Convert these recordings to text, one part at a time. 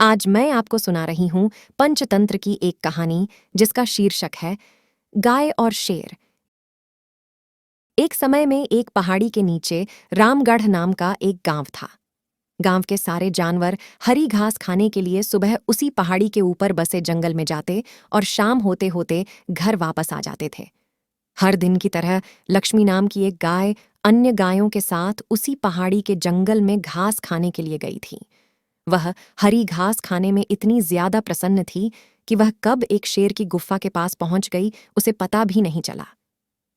आज मैं आपको सुना रही हूँ पंचतंत्र की एक कहानी जिसका शीर्षक है गाय और शेर। एक समय में एक पहाड़ी के नीचे रामगढ़ नाम का एक गांव था। गांव के सारे जानवर हरी घास खाने के लिए सुबह उसी पहाड़ी के ऊपर बसे जंगल में जाते और शाम होते होते घर वापस आ जाते थे। हर दिन की तरह लक्ष्मी नाम की एक गाय अन्य गायों के साथ उसी पहाड़ी के जंगल में घास खाने के लिए गई थी। वह हरी घास खाने में इतनी ज्यादा प्रसन्न थी कि वह कब एक शेर की गुफा के पास पहुंच गई उसे पता भी नहीं चला।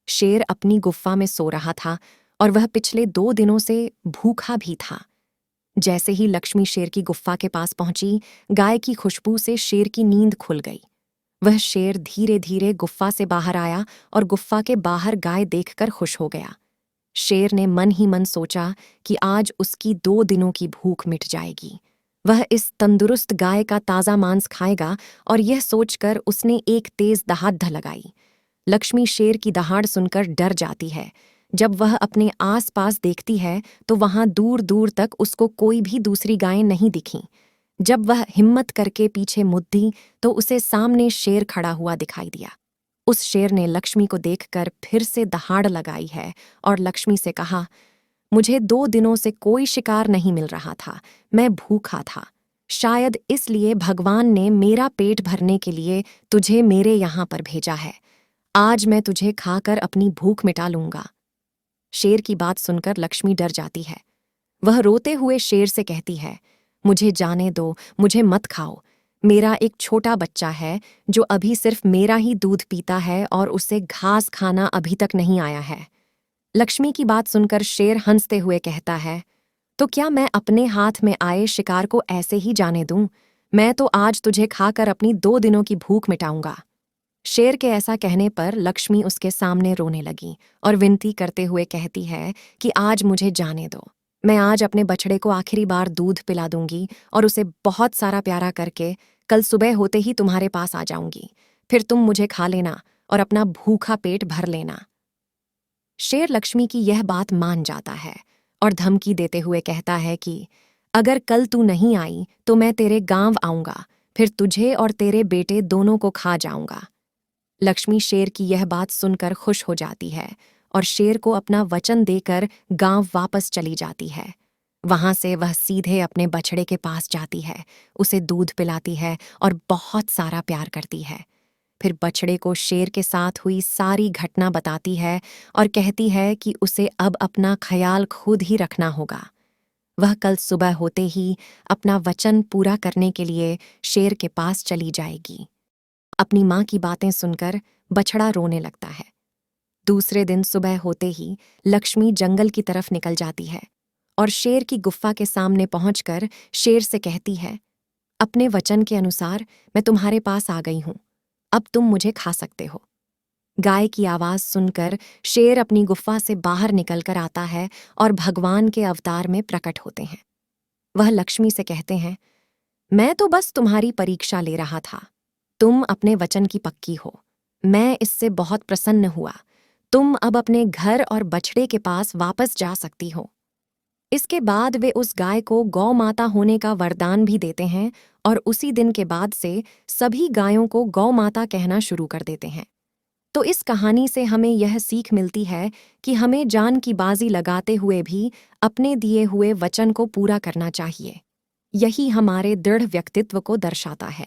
शेर अपनी गुफा में सो रहा था और वह पिछले 2 दिनों से भूखा भी था। जैसे ही लक्ष्मी शेर की गुफा के पास पहुंची, गाय की खुशबू से शेर की नींद खुल गई। वह शेर धीरे धीरे गुफा से बाहर आया और गुफा के बाहर गाय देखकर खुश हो गया। शेर ने मन ही मन सोचा कि आज उसकी 2 दिनों की भूख मिट जाएगी। वह इस तंदुरुस्त गाय का ताज़ा मांस खाएगा और यह सोचकर उसने एक तेज दहाड़ लगाई। लक्ष्मी शेर की दहाड़ सुनकर डर जाती है। जब वह अपने आसपास देखती है तो वहां दूर दूर तक उसको कोई भी दूसरी गायें नहीं दिखीं। जब वह हिम्मत करके पीछे मुड़ी तो उसे सामने शेर खड़ा हुआ दिखाई दिया। उस शेर ने लक्ष्मी को देखकर फिर से दहाड़ लगाई है और लक्ष्मी से कहा, मुझे 2 दिनों से कोई शिकार नहीं मिल रहा था, मैं भूखा था। शायद इसलिए भगवान ने मेरा पेट भरने के लिए तुझे मेरे यहाँ पर भेजा है। आज मैं तुझे खाकर अपनी भूख मिटा लूंगा। शेर की बात सुनकर लक्ष्मी डर जाती है। वह रोते हुए शेर से कहती है, मुझे जाने दो, मुझे मत खाओ। मेरा एक छोटा बच्चा है जो अभी सिर्फ मेरा ही दूध पीता है और उसे घास खाना अभी तक नहीं आया है। लक्ष्मी की बात सुनकर शेर हंसते हुए कहता है, तो क्या मैं अपने हाथ में आए शिकार को ऐसे ही जाने दूं? मैं तो आज तुझे खाकर अपनी 2 दिनों की भूख मिटाऊंगा। शेर के ऐसा कहने पर लक्ष्मी उसके सामने रोने लगी और विनती करते हुए कहती है कि आज मुझे जाने दो। मैं आज अपने बछड़े को आखिरी बार दूध पिला दूंगी और उसे बहुत सारा प्यारा करके कल सुबह होते ही तुम्हारे पास आ जाऊंगी। फिर तुम मुझे खा लेना और अपना भूखा पेट भर लेना। शेर लक्ष्मी की यह बात मान जाता है और धमकी देते हुए कहता है कि अगर कल तू नहीं आई तो मैं तेरे गांव आऊंगा, फिर तुझे और तेरे बेटे दोनों को खा जाऊंगा। लक्ष्मी शेर की यह बात सुनकर खुश हो जाती है और शेर को अपना वचन देकर गांव वापस चली जाती है। वहां से वह सीधे अपने बछड़े के पास जाती है, उसे दूध पिलाती है और बहुत सारा प्यार करती है। फिर बछड़े को शेर के साथ हुई सारी घटना बताती है और कहती है कि उसे अब अपना ख्याल खुद ही रखना होगा। वह कल सुबह होते ही अपना वचन पूरा करने के लिए शेर के पास चली जाएगी। अपनी माँ की बातें सुनकर बछड़ा रोने लगता है। दूसरे दिन सुबह होते ही लक्ष्मी जंगल की तरफ निकल जाती है और शेर की गुफा के सामने पहुंचकर शेर से कहती है, अपने वचन के अनुसार मैं तुम्हारे पास आ गई हूं, अब तुम मुझे खा सकते हो। गाय की आवाज सुनकर शेर अपनी गुफा से बाहर निकलकर आता है और भगवान के अवतार में प्रकट होते हैं। वह लक्ष्मी से कहते हैं, मैं तो बस तुम्हारी परीक्षा ले रहा था। तुम अपने वचन की पक्की हो, मैं इससे बहुत प्रसन्न हुआ। तुम अब अपने घर और बछड़े के पास वापस जा सकती हो। इसके बाद वे उस गाय को गौ माता होने का वरदान भी देते हैं और उसी दिन के बाद से सभी गायों को गौ माता कहना शुरू कर देते हैं। तो इस कहानी से हमें यह सीख मिलती है कि हमें जान की बाजी लगाते हुए भी अपने दिए हुए वचन को पूरा करना चाहिए। यही हमारे दृढ़ व्यक्तित्व को दर्शाता है।